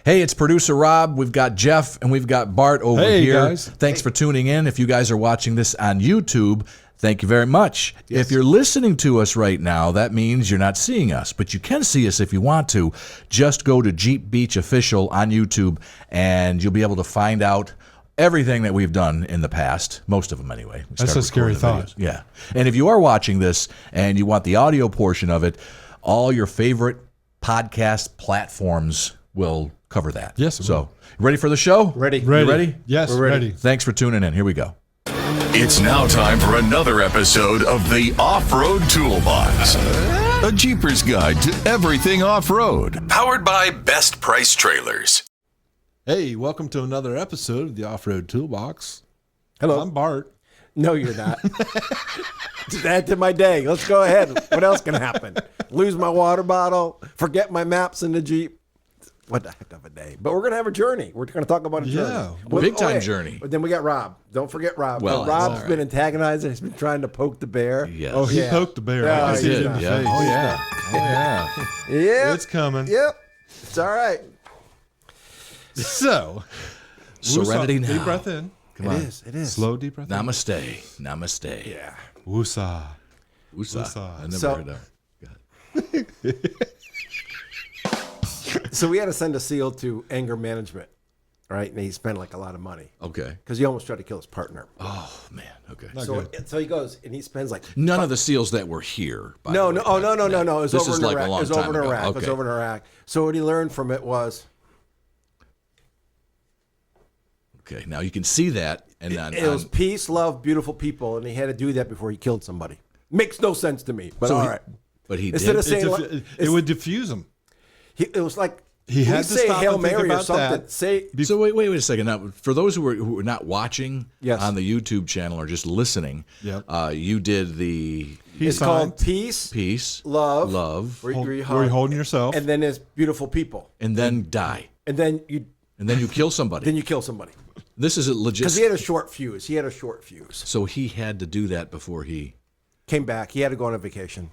Hey, it's producer Rob. We've got Jeff and we've got Bart over here. Guys. Thanks for tuning in. If you guys are watching this on YouTube, thank you very much. Yes. If you're listening to us right now, that means you're not seeing us, but you can see us if you want to. Just go to Jeep Beach Official on YouTube, and you'll be able to find out everything that we've done in the past, most of them anyway. That's a scary thought. Videos. Yeah. And if you are watching this and you want the audio portion of it, all your favorite podcast platforms will cover that. Yes. So, ready for the show? Ready. You ready? Yes, We're ready. Thanks for tuning in. Here we go. It's now time for another episode of the Off-Road Toolbox. A Jeepers guide to everything off-road. Powered by Best Price Trailers. Hey, welcome to another episode of the Off-Road Toolbox. Hello. I'm Bart. No, you're not. Just add to my day. Let's go ahead. What else can happen? Lose my water bottle, forget my maps in the Jeep. What the heck of a day. But we're going to have a journey. We're going to talk about a journey. Yeah. Big time journey. But then we got Rob. Don't forget Rob. Well, Rob's all right. been antagonizing. He's been trying to poke the bear. Yes. Oh, he Yeah. poked the bear. Yeah, I can he see it did. in the Yeah. face. Oh, yeah. Oh, yeah. Yeah. It's coming. Yep. It's all right. So, Serenity woosah. now. Deep breath in. Come on. It is. Slow deep breath in. Namaste. Namaste. Yeah. Woosah. Woosah. Woosah. I never So- heard that. So we had to send a SEAL to anger management, right? And he spent like a lot of money Okay. because he almost tried to kill his partner. Oh, man. Okay. Not So, good. so he goes and he spends like None of the SEALs that were here. By no, the way, no, oh right? no. It was This over is in like Iraq. a long It was time over in ago. Iraq. It was Okay. over in Iraq. So what he learned from it was Okay. Now you can see that, and then it was peace, love, beautiful people, and he had to do that before he killed somebody. Makes no sense to me, but all right. But he Instead did. of saying like, It would diffuse him. it was like He when had we to say stop Hail and think Mary or about something. that. Say So wait a second. Now, for those who are not watching Yes. on the YouTube channel or just listening, Yep. You did the it's called peace, peace, love, where Hold- you where you're holding yourself. and then there's beautiful people, and then die, and then you kill somebody. kill somebody This is a legit. because he had a short fuse. So he had to do that before he. Came back. He had to go on a vacation.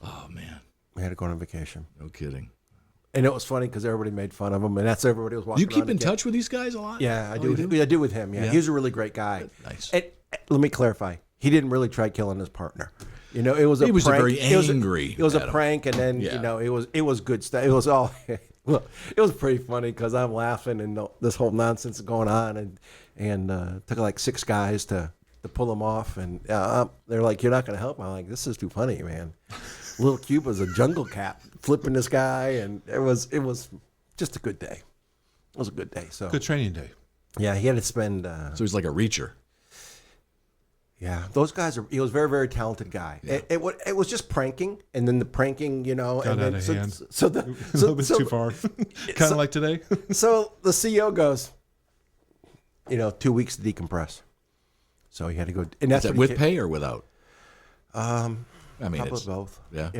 Oh man, He had to go on a vacation. no kidding. And it was funny because everybody made fun of him, and that's everybody was Do watching. you keep in touch with these guys a lot? Yeah, I Oh, do. you do? I do with him. Yeah, Yeah. he's a really great guy. Nice. And let me clarify: he didn't really try killing his partner. You know, it was a He was prank. very angry It was at a him. prank, and then Yeah. you know, it was good stuff. It was all. Well, it was pretty funny because I'm laughing and this whole nonsense is going on, and took like 6 guys to pull him off, and they're like, "You're not going to help." I'm like, "This is too funny, man." Little Cuba's a jungle cat flipping this guy, and it was just a good day. It was a good day. So Good training day. yeah, he had to spend. So he's like a reacher. Yeah, those guys are. He was a very, very talented guy. Yeah. It was just pranking, and then the pranking, you know, Got and then out of so, hand. so the A little bit too far. Kind of like today. So the CEO goes, 2 weeks to decompress. So he had to go, and Is that's that what he with ca- pay or without? I mean, Probably it's both. yeah.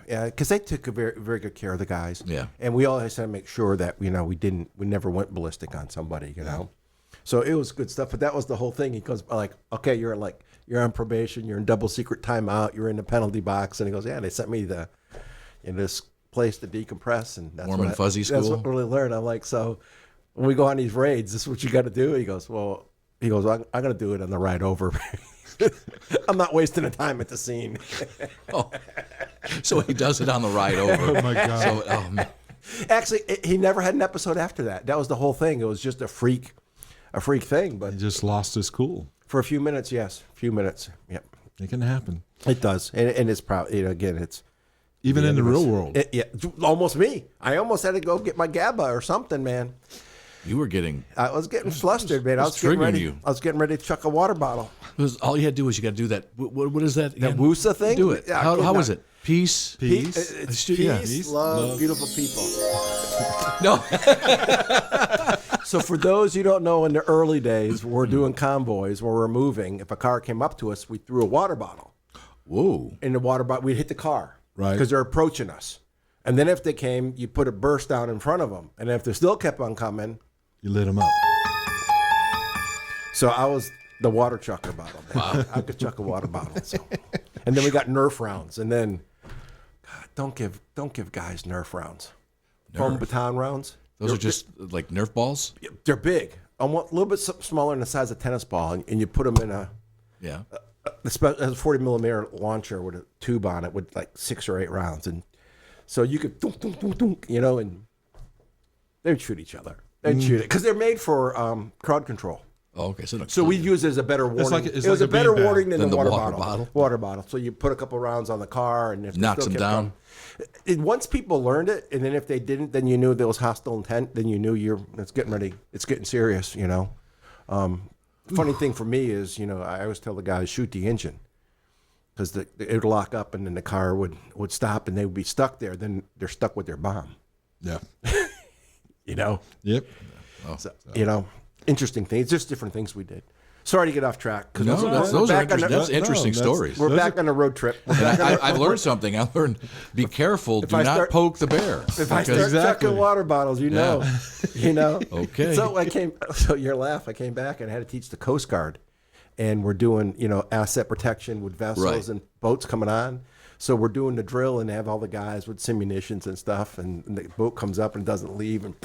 Yeah, because they took a very, very good care of the guys. Yeah. and we always had to make sure that we never went ballistic on somebody. You know, so it was good stuff. But that was the whole thing. He goes like, okay, you're on probation, you're in double secret timeout, you're in the penalty box, and he goes, yeah, they sent me in this place to decompress, and that's Warm what and fuzzy That's school? what I really learned. I'm like, so when we go on these raids, this is what you got to do. He goes, well, I'm going to do it on the ride over. I'm not wasting the time at the scene. Oh. So he does it on the ride over. Oh my God. So, oh, man. Actually, he never had an episode after that. That was the whole thing. It was just a freak thing. But He just lost his cool. for a few minutes, yes, a few minutes. Yep, It can happen. it does, and it's probably again, it's Even in the real world. yeah, almost me. I almost had to go get my GABA or something, man. You were getting. I was getting flustered, man. I It's was getting triggering ready. you. I was getting ready to chuck a water bottle. All you had to do was you got to do that. What is that? That again? Woosa thing. Do it. Yeah, How okay, is it? Peace. Peace. It's Yeah. peace, love, beautiful people. No. So for those you don't know, in the early days, we're doing convoys where we're moving. If a car came up to us, we threw a water bottle. Whoa. In the water bottle, we'd hit the car. Right. Because they're approaching us. And then if they came, you put a burst down in front of them. And if they still kept on coming, You lit him up. so I was the water chucker bottle. Wow. I could chuck a water bottle. So. And then we got Nerf rounds. And then, God, don't give guys Nerf rounds. Foam baton rounds. Those are just like Nerf balls? They're big, a little bit smaller than the size of a tennis ball, and you put them in a 40 millimeter launcher with a tube on it with like 6 or 8 rounds, and so you could, and they'd shoot each other. They'd shoot it because they're made for crowd control. Oh, okay. So we use it as a better warning. It's it was like a better warning than the water water bottle. bottle. Water bottle. So you put a couple rounds on the car, and if knocks them down. Once people learned it, and then if they didn't, then you knew there was hostile intent. Then you knew it's getting ready. It's getting serious. Funny thing for me is, I always tell the guys shoot the engine because it would lock up, and then the car would stop, and they would be stuck there. Then they're stuck with their bomb. Yeah. Yep. Oh, so, interesting things. Just different things we did. Sorry to get off track. No, those are interesting stories. We're back on a road trip. I've learned something. I learned, be careful. Do not poke the bear. If I start checking water bottles, Okay. So your laugh, I came back and I had to teach the Coast Guard. And we're doing, asset protection with vessels and boats coming on. So we're doing the drill and they have all the guys with simunitions and stuff. And the boat comes up and doesn't leave and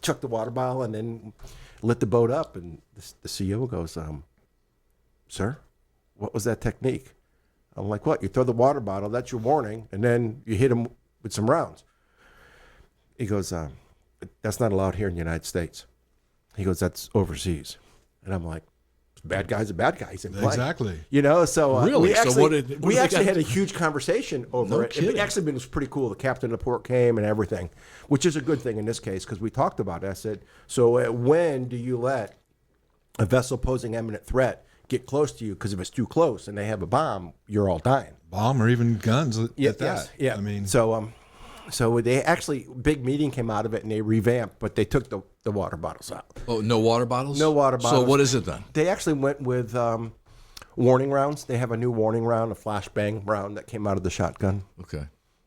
chuck the water bottle and then lit the boat up. And the CEO goes, sir, what was that technique? I'm like, what? You throw the water bottle, that's your warning, and then you hit him with some rounds. He goes, that's not allowed here in the United States. He goes, that's overseas. And I'm like, bad guy's a bad guy. He's in play. Exactly. So really? We actually had a huge conversation over it. Kidding. It actually was pretty cool. The captain of the port came and everything, which is a good thing in this case because we talked about it. I said, so when do you let a vessel posing imminent threat get close to you? Because if it's too close and they have a bomb, you're all dying. Bomb or even guns at that. Yes, yeah. I mean, so they actually, big meeting came out of it and they revamped, but they took the water bottles out. Oh, no water bottles? No water bottles. So what is it then? They actually went with warning rounds. They have a new warning round, a flashbang round that came out of the shotgun. Okay.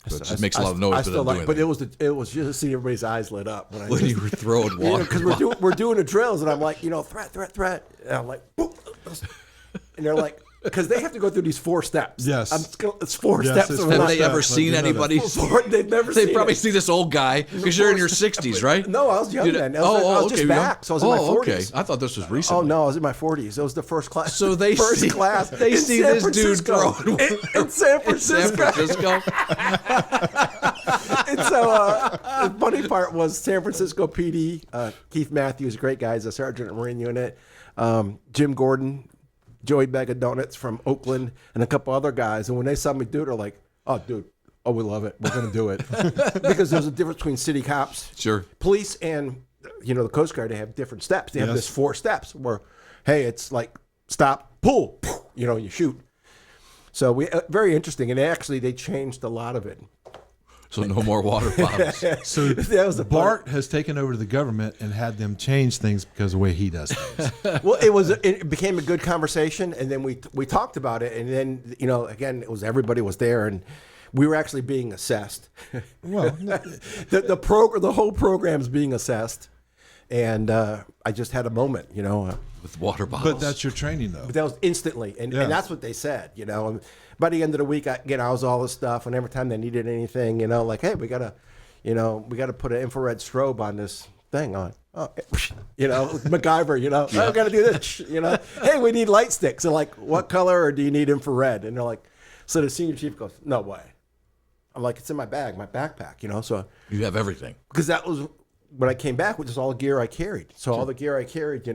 So it just makes a lot of noise. But it was just to see everybody's eyes lit up when you were throwing water. Because we're doing the drills, and I'm like, threat, and I'm like, boom, and they're like, because they have to go through these 4 steps. Yes, it's 4 steps. Have they ever seen anybody? They've never. They probably see this old guy because you're in your 60s, right? No, I was young then. I was just back, so I was in my 40s. Okay. I thought this was recent. Oh no, I was in my 40s. It was the first class. So they see this dude throwing in San Francisco. And so the funny part was San Francisco PD, Keith Matthews, great guy, he's a sergeant in the Marine unit, Jim Gordon, Joey Bag of Donuts from Oakland, and a couple other guys. And when they saw me do it, they're like, oh, dude, we love it. We're going to do it. Because there's a difference between city cops, police, and, the Coast Guard. They have different steps. They have this 4 steps where, hey, it's like stop, pull, you shoot. So very interesting. And actually, they changed a lot of it. So no more water bottles. So that was Bart has taken over the government and had them change things because of the way he does things. Well, it became a good conversation, and then we talked about it, and then again, it was everybody was there, and we were actually being assessed. Well, the whole program's being assessed, and I just had a moment, with water bottles. But that's your training, though. But that was instantly, and that's what they said, By the end of the week, I was all this stuff, and every time they needed anything, like, hey, we gotta put an infrared strobe on this thing on. Oh, MacGyver, oh, we gotta do this, Hey, we need light sticks. And like, what color, or do you need infrared? And they're like, so the senior chief goes, no way. I'm like, it's in my bag, my backpack, So you have everything because that was when I came back, which is all the gear I carried. So all the gear I carried,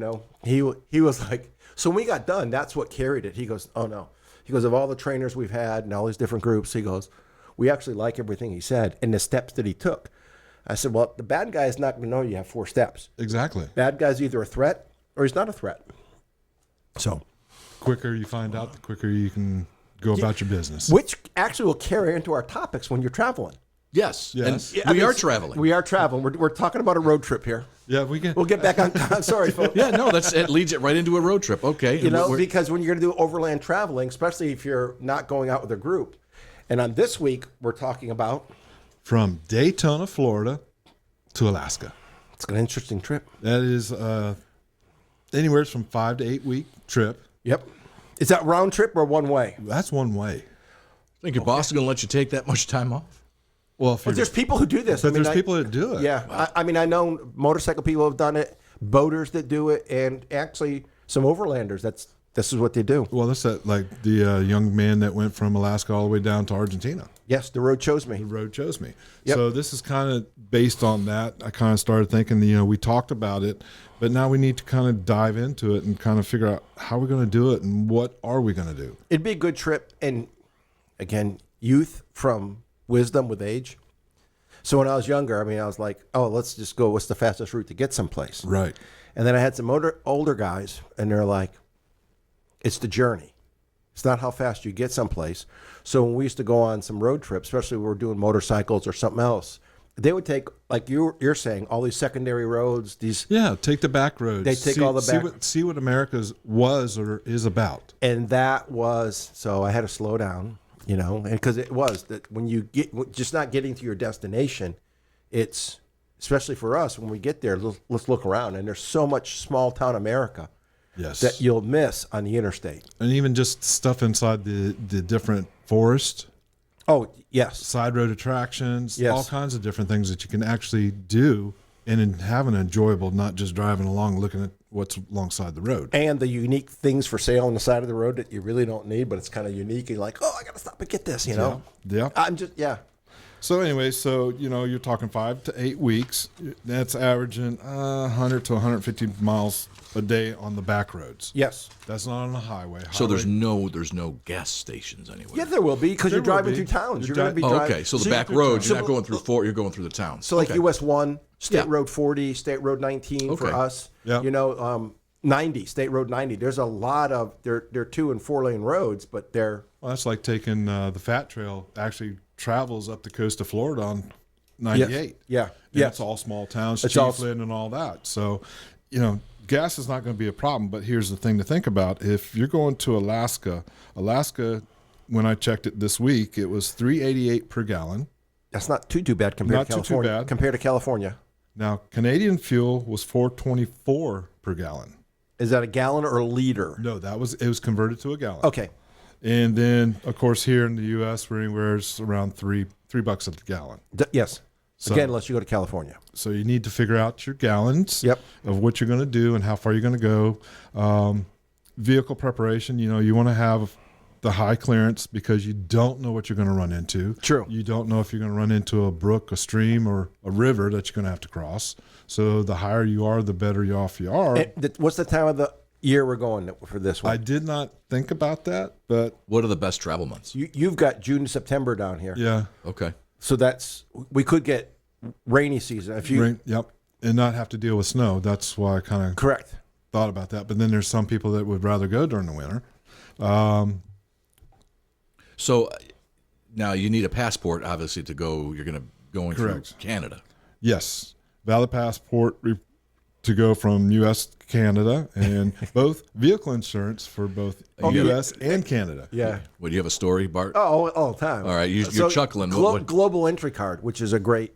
he was like, so when we got done, that's what carried it. He goes, oh no. He goes, of all the trainers we've had and all these different groups, he goes, we actually like everything he said and the steps that he took. I said, well, the bad guy is not going to know you have 4 steps. Exactly. Bad guy's either a threat or he's not a threat. So, quicker you find out, the quicker you can go about your business. Which actually will carry into our topics when you're traveling. Yes. And we are traveling. We are traveling. We're talking about a road trip here. Yeah, we'll get back on. I'm sorry, folks. Yeah, no, it leads it right into a road trip. Okay. Because when you're going to do overland traveling, especially if you're not going out with a group, and on this week we're talking about from Daytona, Florida, to Alaska. It's an interesting trip. That is anywhere from 5 to 8 week trip. Yep. Is that round trip or one way? That's one way. Think your boss is going to let you take that much time off? Well, But there's people who do this. But there's people that do it. Yeah. I mean, I know motorcycle people have done it, boaters that do it, and actually some overlanders. This is what they do. Well, that's like the young man that went from Alaska all the way down to Argentina. Yes, the road chose me. The road chose me. Yep. So this is kind of based on that. I kind of started thinking, we talked about it, but now we need to kind of dive into it and kind of figure out how we're going to do it and what are we going to do. It'd be a good trip. And again, youth from wisdom with age. So when I was younger, I was like, oh, let's just go. What's the fastest route to get someplace? Right. And then I had some older guys, and they're like, it's the journey. It's not how fast you get someplace. So when we used to go on some road trips, especially when we were doing motorcycles or something else, they would take, like you're saying, all these secondary roads. Take the back roads. They take all the back. See what America's was or is about. And that was, so I had to slow down, and because it was that when you get, just not getting to your destination, it's, especially for us, when we get there, let's look around. And there's so much small town America. Yes. That you'll miss on the interstate. And even just stuff inside the different forest. Oh, yes. Side road attractions. Yes. All kinds of different things that you can actually do and have an enjoyable, not just driving along looking at what's alongside the road. And the unique things for sale on the side of the road that you really don't need, but it's kind of unique. And you're like, oh, I got to stop and get this, Yeah. So anyway, you're talking 5 to 8 weeks. That's averaging 100 to 150 miles a day on the back roads. Yes. That's not on the highway. So there's no gas stations anywhere. Yeah, there will be because you're driving through towns. You're going to be driving. Okay, so the back roads, you're not going through you're going through the towns. So like okay. US 1, State Road 40, State Road 19 for us. Yeah. 90, State Road 90. There's a lot of, they're 2 and 4 lane roads, but they're. Well, that's like taking the Fat Trail actually travels up the coast of Florida on 98. Yeah. Yeah. It's all small towns, It's all- Chiefland and all that. So, gas is not going to be a problem. But here's the thing to think about. If you're going to Alaska, when I checked it this week, it was $3.88 per gallon. That's not too bad compared Not to too California. bad. Compared to California. Now, Canadian fuel was $4.24 per gallon. Is that a gallon or a liter? No, it was converted to a gallon. Okay. And then, of course, here in the U.S., we're anywhere around $3 a gallon. Yes. So- Again, unless you go to California. So you need to figure out your gallons Yep. of what you're going to do and how far you're going to go. Vehicle preparation, you want to have the high clearance because you don't know what you're going to run into. True. You don't know if you're going to run into a brook, a stream, or a river that you're going to have to cross. So the higher you are, the better off you are. What's the time of the year we're going for this one? I did not think about that, but What are the best travel months? You've got June to September down here. yeah. Okay. So we could get rainy season. If you Yep. And not have to deal with snow. That's why I kind of Correct. thought about that. But then there's some people that would rather go during the winter. So now you need a passport, obviously, to go. You're going through Correct. Canada. Yes, valid passport to go from U.S. to Canada, and both vehicle insurance for both U.S. and Canada. Yeah. What, do you have a story, Bart? Oh, all the time. All right, you're chuckling. Global entry card, which is a great.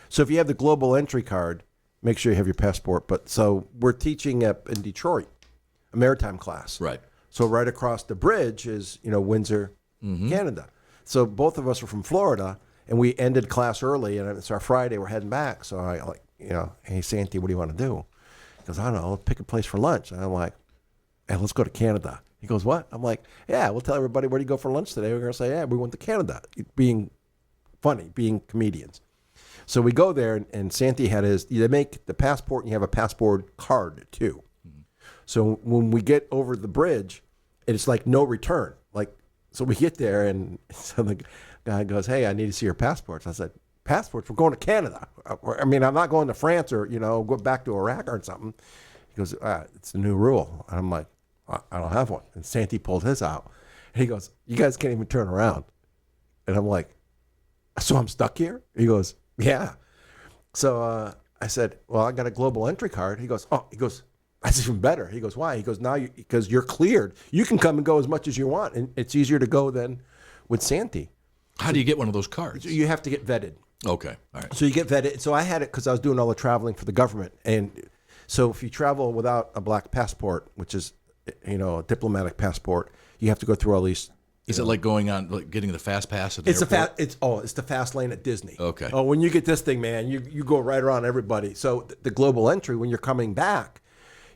So if you have the global entry card, make sure you have your passport. But so we're teaching up in Detroit, a maritime class. Right. So right across the bridge is Windsor, Canada. So both of us are from Florida, and we ended class early, and it's our Friday. We're heading back. So I hey Santy, what do you want to do? He goes, I don't know. Let's pick a place for lunch. And I'm like, hey, let's go to Canada. He goes, what? I'm like, yeah, we'll tell everybody where do you go for lunch today. We're going to say, yeah, we went to Canada. Being funny, being comedians. So we go there, and Santy had they make the passport, and you have a passport card too. So when we get over the bridge, it's like no return. So we get there, and so the guy goes, hey, I need to see your passports. I said, passports? We're going to Canada. I mean, I'm not going to France or, go back to Iraq or something. He goes, it's the new rule. And I'm like, I don't have one. And Santy pulled his out. And he goes, you guys can't even turn around. And I'm like, so I'm stuck here? He goes, yeah. So I said, well, I got a global entry card. He goes, that's even better. He goes, why? He goes, because you're cleared. You can come and go as much as you want, and it's easier to go than with Santy. How do you get one of those cards? You have to get vetted. Okay, all right. So you get vetted. So I had it because I was doing all the traveling for the government. And so if you travel without a black passport, which is, a diplomatic passport, you have to go through all these, Is it like going on, like getting the fast pass at the It's airport? it's the fast lane at Disney. Okay. Oh, when you get this thing, man, you go right around everybody. So the global entry, when you're coming back,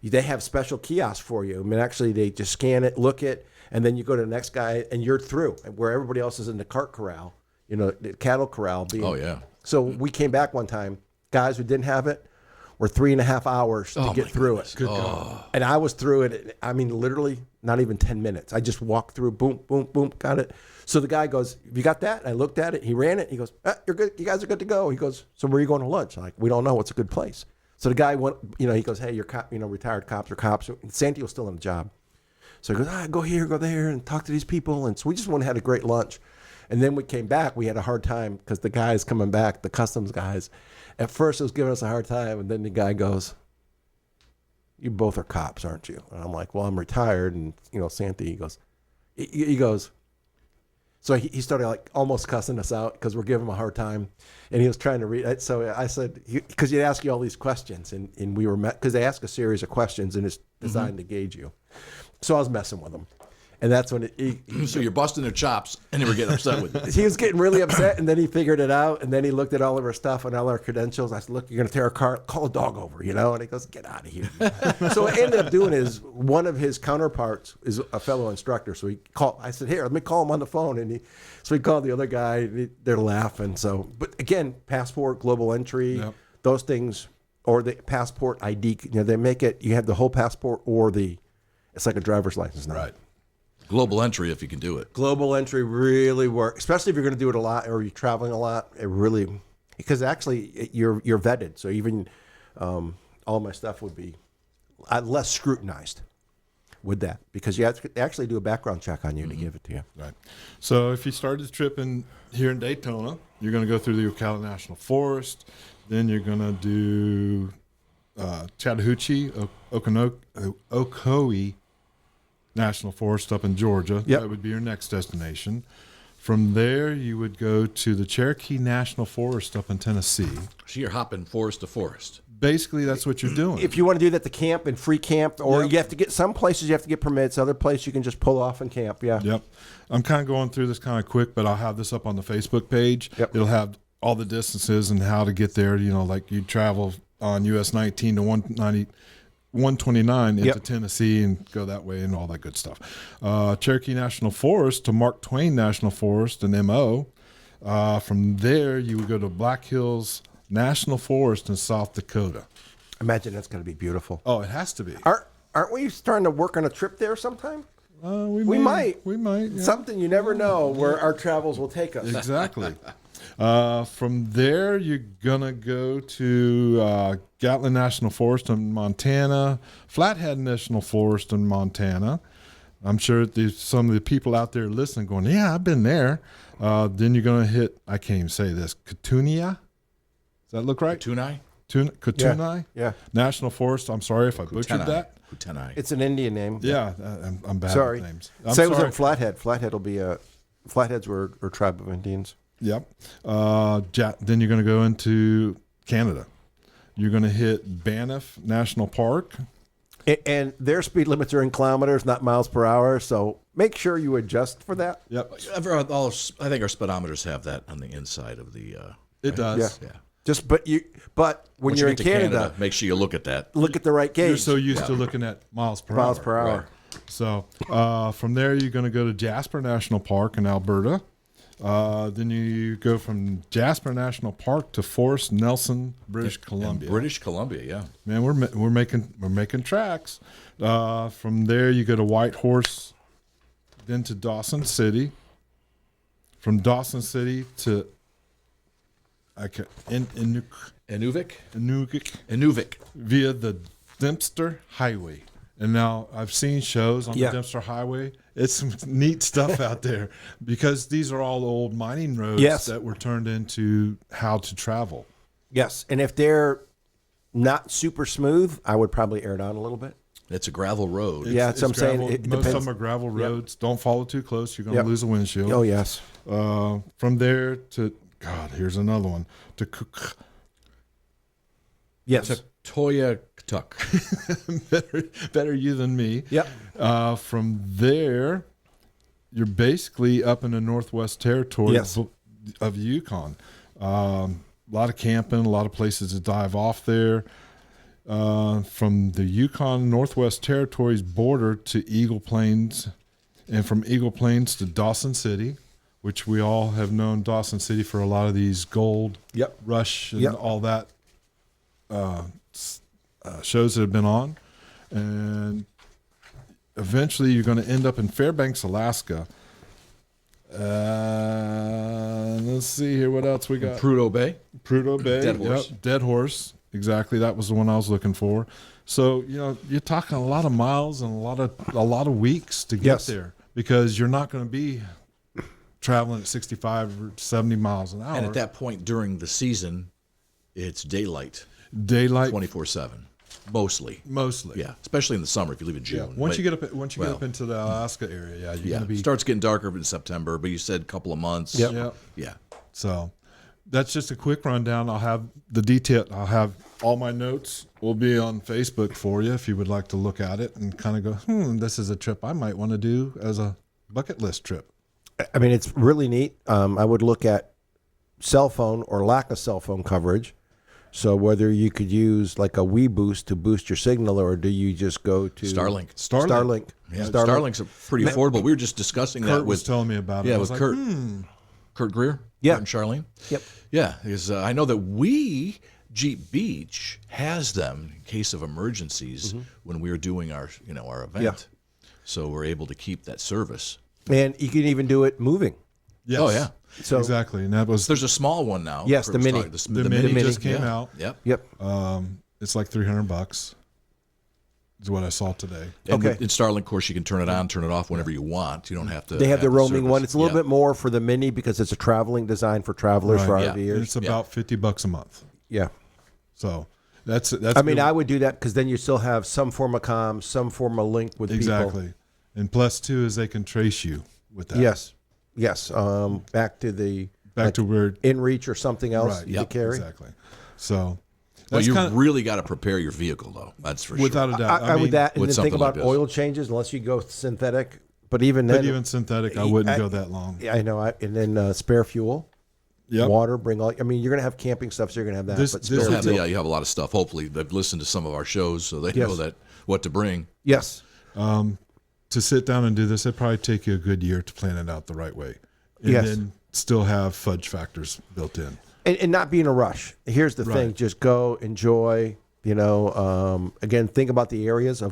they have special kiosks for you. I mean, actually, they just scan it, look it, and then you go to the next guy, and you're through. Where everybody else is in the cart corral, the cattle corral. Oh, yeah. So we came back one time. Guys who didn't have it were 3.5 hours to get through it. Good God. And I was through it. I mean, literally not even 10 minutes. I just walked through, boom, boom, boom, got it. So the guy goes, "Have you got that?" And I looked at it. He ran it. He goes, "You're good. You guys are good to go." He goes, "So where are you going to lunch?" I'm like, "We don't know. What's a good place?" So the guy went, he goes, "Hey, you're retired cops or cops." And Sandy was still on the job. So he goes, "Go here, go there, and talk to these people." And so we just went and had a great lunch. And then we came back. We had a hard time because the guys coming back, the customs guys, at first it was giving us a hard time. And then the guy goes, "You both are cops, aren't you?" And I'm like, "Well, I'm retired." And, Santy, he goes, so he started like almost cussing us out because we're giving him a hard time. And he was trying to read it. So I said, because he'd ask you all these questions. And we were met, because they ask a series of questions and it's designed to gauge you. So I was messing with him. And that's when So you're busting their chops, and they were getting upset with you. he was getting really upset, and then he figured it out, and then he looked at all of our stuff and all our credentials. I said, "Look, you're going to tear our car, call a dog over, And he goes, "Get out of here." So what I ended up doing is one of his counterparts is a fellow instructor. So I said, "Here, let me call him on the phone." And so he called the other guy, and they're laughing. So, but again, passport, global entry, those things, or the passport ID, they make it, you have the whole passport or it's like a driver's license now. Right. Global entry, if you can do it. Global entry really works, especially if you're going to do it a lot or you're traveling a lot. It really, because actually you're vetted. So even all my stuff would be less scrutinized with that, because you have to actually do a background check on you to give it to you. Right. So if you started the trip here in Daytona, you're going to go through the Ocala National Forest. Then you're going to do Chattahoochee, Ocoee National Forest up in Georgia. Yep. That would be your next destination. From there, you would go to the Cherokee National Forest up in Tennessee. So you're hopping forest to forest. Basically, that's what you're doing. If you want to do that, the camp and free camp, or you have to get some places you have to get permits. Other places you can just pull off and camp. Yeah. Yep. I'm kind of going through this kind of quick, but I'll have this up on the Facebook page. Yep. It'll have all the distances and how to get there. Like you travel on US 19 to 129 into Tennessee and go that way and all that good stuff. Cherokee National Forest to Mark Twain National Forest and MO. From there, you would go to Black Hills National Forest in South Dakota. Imagine that's going to be beautiful. Oh, it has to be. Aren't we starting to work on a trip there sometime? We might. We might. Yeah. Something you never know where our travels will take us. Exactly. From there, you're going to go to Gatlin National Forest in Montana, Flathead National Forest in Montana. I'm sure there's some of the people out there listening going, "Yeah, I've been there." Then you're going to hit, I can't even say this, Katunia? Does that look right? Tunai? Kootenai? Yeah. National Forest. I'm sorry if I butchered that. Kootenai. It's an Indian name. Yeah, I'm bad Sorry. with names. Same as in Flathead. Flathead will be Flatheads were a tribe of Indians. Yep. Then you're going to go into Canada. You're going to hit Banff National Park. And their speed limits are in kilometers, not miles per hour. So make sure you adjust for that. Yep. I think our speedometers have that on the inside of the. It does. Yeah. But when Once you're you in get to Canada, make sure you look at that. look at the right gauge. You're so used to looking at miles per miles hour. per hour. Right. So from there, you're going to go to Jasper National Park in Alberta. Then you go from Jasper National Park to Forest Nelson, British Columbia. British Columbia, yeah. Man, we're making tracks. From there, you go to Whitehorse, then to Dawson City. From Dawson City to Inuvik. via the Dempster Highway. And now I've seen shows on the Dempster Highway. It's some neat stuff out there because these are all old mining roads that were turned into how to travel. Yes, and if they're not super smooth, I would probably air it on a little bit. It's a gravel road. Yeah, that's what I'm saying. It Most depends. of them are gravel roads. Don't follow too close. You're going to lose a windshield. Oh, yes. From there to, God, here's another one. To Cook. Yes. Toya Tuck. better you than me. Yep. From there, you're basically up in the Northwest Territory Yes. of Yukon. A lot of camping, a lot of places to dive off there. From the Yukon Northwest Territories border to Eagle Plains, and from Eagle Plains to Dawson City, which we all have known Dawson City for a lot of these gold Yep. rush and Yep. all that shows that have been on. And eventually you're going to end up in Fairbanks, Alaska. Let's see here. What else we got? Prudhoe Bay. Prudhoe Bay. Dead Horse. Yep, Dead Horse. Exactly. That was the one I was looking for. So, you're talking a lot of miles and a lot of weeks to get Yes. there, because you're not going to be traveling at 65 or 70 miles an hour. And at that point during the season, it's daylight Daylight 24/7, mostly. mostly. Yeah, especially in the summer if you leave in June. Yeah. Once But- you get up into the Alaska area, you're yeah, going to be starts getting darker in September, but you said a couple of months. Yep. Yeah. Yeah. So that's just a quick rundown. I'll have the detail. I'll have all my notes will be on Facebook for you if you would like to look at it and kind of go, this is a trip I might want to do as a bucket list trip. I mean, it's really neat. I would look at cell phone or lack of cell phone coverage. So whether you could use like a Wii Boost to boost your signal, or do you just go to Starlink. Starlink. Yeah, Starlink's pretty affordable. We were just discussing that Kurt was with telling me about it. yeah I with was like, Kurt. Kurt Greer. Yeah. Kurt and Charlene. Yep. Yeah, because I know that Jeep Beach has them in case of emergencies when we were doing our our event. Yeah. So we're able to keep that service. And you can even do it moving. Yes. Oh yeah. So Exactly. And that was There's a small one now. Yes, the Mini. the mini just came yeah. out. Yep. Yep. It's like $300 is what I saw today. And Okay. in Starlink, of course, you can turn it on, turn it off whenever you want. You don't have to. They have the roaming service. one. It's a little Yeah. bit more for the Mini because it's a traveling design for travelers, for Yeah. And RVers. it's about $50 a month. Yeah. So that's I mean, good. I would do that because then you still have some form of comm, some form of link with exactly. people. And plus two is they can trace you with that. Yes. Yes. Back to the Back to where InReach or something else right. you could carry. Exactly. So Well, that's you kinda, really got to prepare your vehicle, though. That's for without sure. a doubt. I mean, would that, and with then think something like about this. oil changes unless you go synthetic. But even then, But even synthetic, I wouldn't go that long. Yeah, I know. And then spare fuel, Yep. water. Bring all. I mean, you're gonna have camping stuff, so you're gonna have that. This- but this spare will You'll have, fuel. yeah, you have a lot of stuff. Hopefully, they've listened to some of our shows, so they Yes. know that what to bring. Yes. To sit down and do this, it'd probably take you a good year to plan it out the right way. And Yes. then still have fudge factors built in. And not be in a rush. Here's the thing: Right. just go, enjoy. Again, think about the areas. I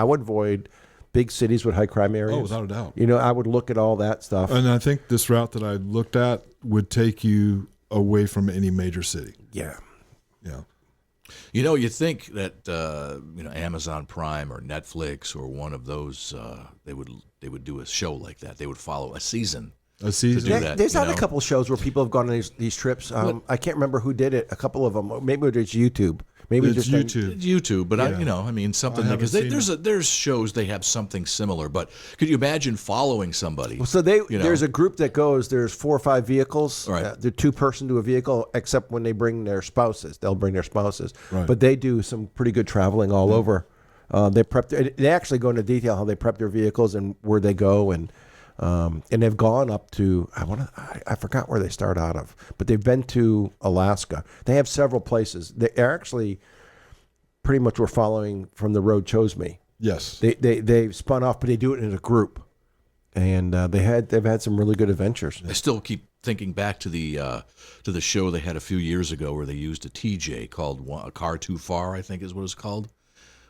would avoid big cities with high crime areas. Oh, without a doubt. I would look at all that stuff. And I think this route that I looked at would take you away from any major city. Yeah. Yeah. You think that Amazon Prime or Netflix or one of those they would do a show like that. They would follow a season. A season. do that. There's you not a know? couple shows where people have gone on these trips. I can't remember who did it. A couple of them. Maybe it was YouTube. Maybe It's just YouTube. It's YouTube, but Yeah. something I because haven't seen there's shows they have something similar. But could you imagine following somebody? So there's a group that goes. There's 4 or 5 vehicles. Right. They're 2-person to a vehicle, except when they bring their spouses. They'll bring their spouses. Right. But they do some pretty good traveling all over. They prep. They actually go into detail how they prep their vehicles and where they go, and they've gone up to I forgot where they start out of, but they've been to Alaska. They have several places. They're actually pretty much we're following from the road chose me. Yes. They've spun off, but they do it in a group, and they've had some really good adventures. I still keep thinking back to the show they had a few years ago where they used a TJ called A Car Too Far, I think is what it's called.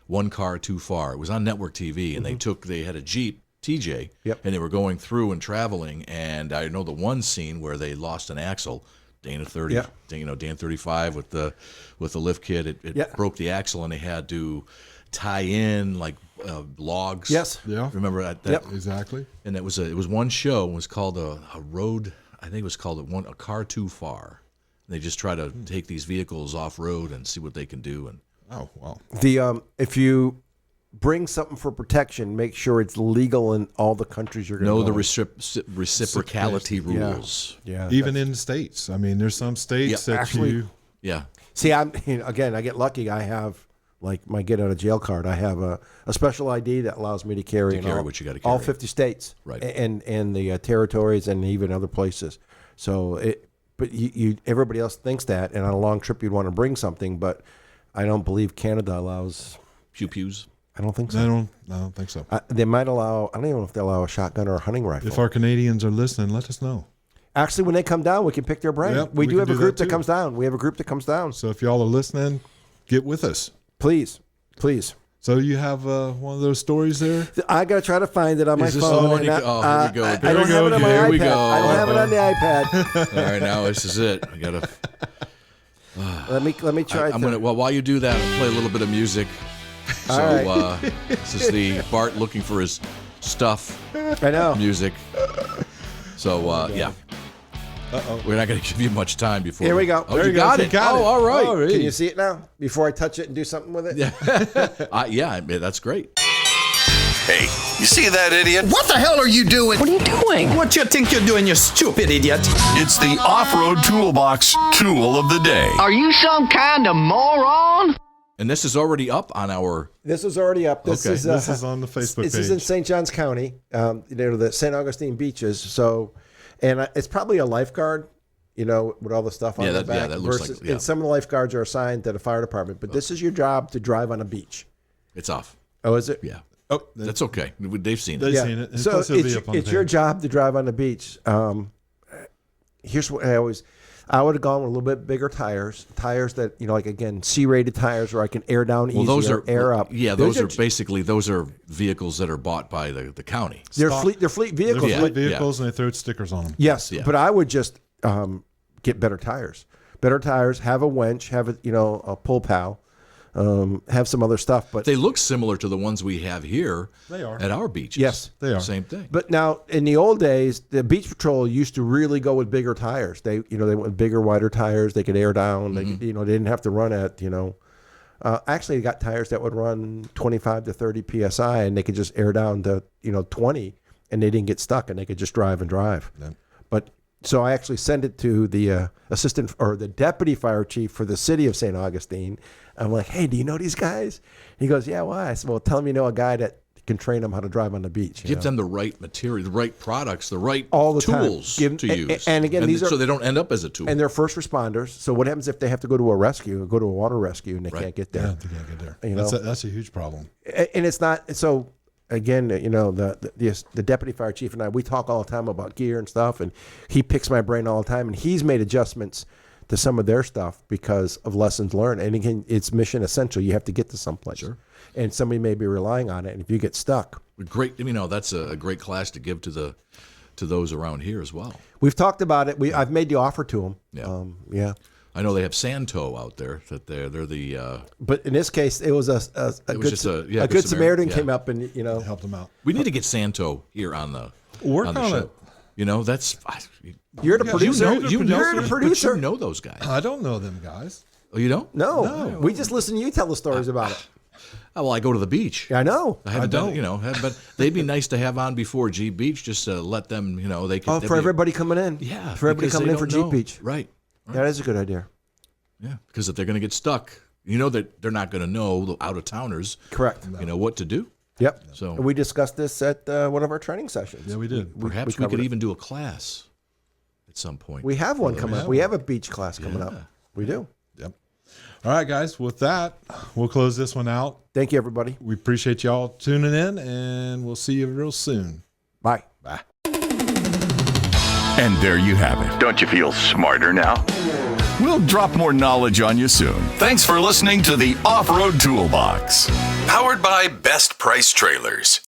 One Car Too Far. It was on network TV, and they had a Jeep TJ, Yep. and they were going through and traveling. And I know the one scene where they lost an axle. Dana 30, Yeah. Dan 35 with the lift kit. It Yeah. broke the axle, and they had to tie in like logs. Yes. Yeah. Remember that? Yep. Exactly. And it was one show. It was called a road. I think it was called A Car Too Far. And they just try to take these vehicles off road and see what they can do. And Oh, wow. If you bring something for protection, make sure it's legal in all the countries you're going to know go. the reciprocality Yeah. rules. Yeah. Even in states. I mean, there's some states Yeah, that actually- you. Yeah. See, again, I get lucky. I have like my get out of jail card. I have a special ID that allows me to carry, what you gotta all carry. 50 states, Right. and the territories and even other places. So but you everybody else thinks that, and on a long trip you'd want to bring something, but I don't believe Canada allows Pews. I don't think so. I don't think so. They might allow. I don't even know if they allow a shotgun or a hunting rifle. If our Canadians are listening, let us know. Actually, when they come down, we can pick their brain. Yep, we we do can have a do group that that too. comes down. We have a group that comes down. So if y'all are listening, get with us. Please. So you have one of those stories there? I gotta try to find it on my Is this phone. the one and you I, go- oh, here we go. I There don't we have go it on my again. There we iPad. go. I don't have it on the iPad. All right, now this is it. I gotta. Let me try. I'm gonna. Well, while you do that, I'll play a little bit of music. So All this is the Bart looking for his stuff I know. music. So yeah. We're not going to give you much time before. Here we go. Oh, There you you go. got You it. got Oh, it. all right. All right. Can you see it now? Before I touch it and do something with it? Yeah, I mean, that's great. Hey, you see that idiot? What the hell are you doing? What are you doing? What you think you're doing, you stupid idiot? It's the Off-Road Toolbox Tool of the Day. Are you some kind of moron? And this is already up on our. This is already up. This Okay. is This is on the Facebook This is in page. St. Johns County. The St. Augustine beaches. So, and it's probably a lifeguard. With all the stuff on Yeah, the that- yeah, back. that looks versus, like- yeah. And some of the lifeguards are assigned to the fire department, but this is your job to drive on a beach. It's off. Oh, is it? Yeah. Oh, That's okay. They've seen They've it. seen it. And So plus it'll be it's, up on the it's your page. job to drive on the beach. Here's what I would have gone with a little bit bigger tires that, like, again, C-rated tires where I can air down Well, easier, those are air up. Yeah, those are basically vehicles that are bought by the county. They're stock- fleet vehicles. They're Yeah. fleet vehicles, and they throw stickers on them. Yes, Yeah. but I would just get better tires. Better tires, have a winch, have a pull pal, have some other stuff. But They look similar to the ones we have here. They are. At our beaches. Yes, they are. Same thing. But now, in the old days, the beach patrol used to really go with bigger tires. They went with bigger, wider tires. They could air down. They could, they didn't have to run at actually, they got tires that would run 25 to 30 psi, and they could just air down to 20, and they didn't get stuck, and they could just drive and drive. Yeah. But so I actually sent it to the assistant or the deputy fire chief for the city of St. Augustine. I'm like, hey, do you know these guys? He goes, yeah, why? I said, well, tell them you know a guy that can train them how to drive on the beach. Give them the right material, the right products, the right All the time. tools Give- to use. and again, these are- so they don't end up as a tool. And they're first responders. So what happens if they have to go to a rescue, go to a water rescue, and they can't get Yeah, there? they can't get there. You know? That's a huge problem. And it's not so. Again, the deputy fire chief and I, we talk all the time about gear and stuff, and he picks my brain all the time, and he's made adjustments to some of their stuff because of lessons learned. And again, it's mission essential. You have to get to someplace, Sure. and somebody may be relying on it. And if you get stuck, Great. That's a great class to give to those around here as well. we've talked about it. I've made the offer to them. Yeah. Yeah. I know they have Santo out there. That they're the. But in this case, it was a was good just a- yeah, a good good Samaritan Samaritan, came yeah. up and Help them out. We need to get Santo here on the Work on the on show. it. That's. you're the Yeah, producer. you know You're the producer. But you know those guys. I don't know them guys. Oh, you don't? No, we just listen to you tell the stories about it. Oh, well, I go to the beach. Yeah, I know. I haven't don't. done it, but they'd be nice to have on before Jeep Beach, just to let them, they could. Oh, they'd for be- everybody coming in. Yeah, for everybody because coming they in for don't Jeep know. Beach. Right. That is a good idea. Yeah, because if they're going to get stuck, that they're not going to know, the out-of-towners, Correct. what to do. Yep. So- And we discussed this at one of our training sessions. Yeah, we did. Perhaps we covered could it. even do a class at some point. We have one coming up. We have a beach class coming Yeah. up. We do. Yep. All right, guys. With that, we'll close this one out. Thank you, everybody. We appreciate y'all tuning in, and we'll see you real soon. Bye. Bye. And there you have it. Don't you feel smarter now? We'll drop more knowledge on you soon. Thanks for listening to the Off-Road Toolbox. Powered by Best Price Trailers.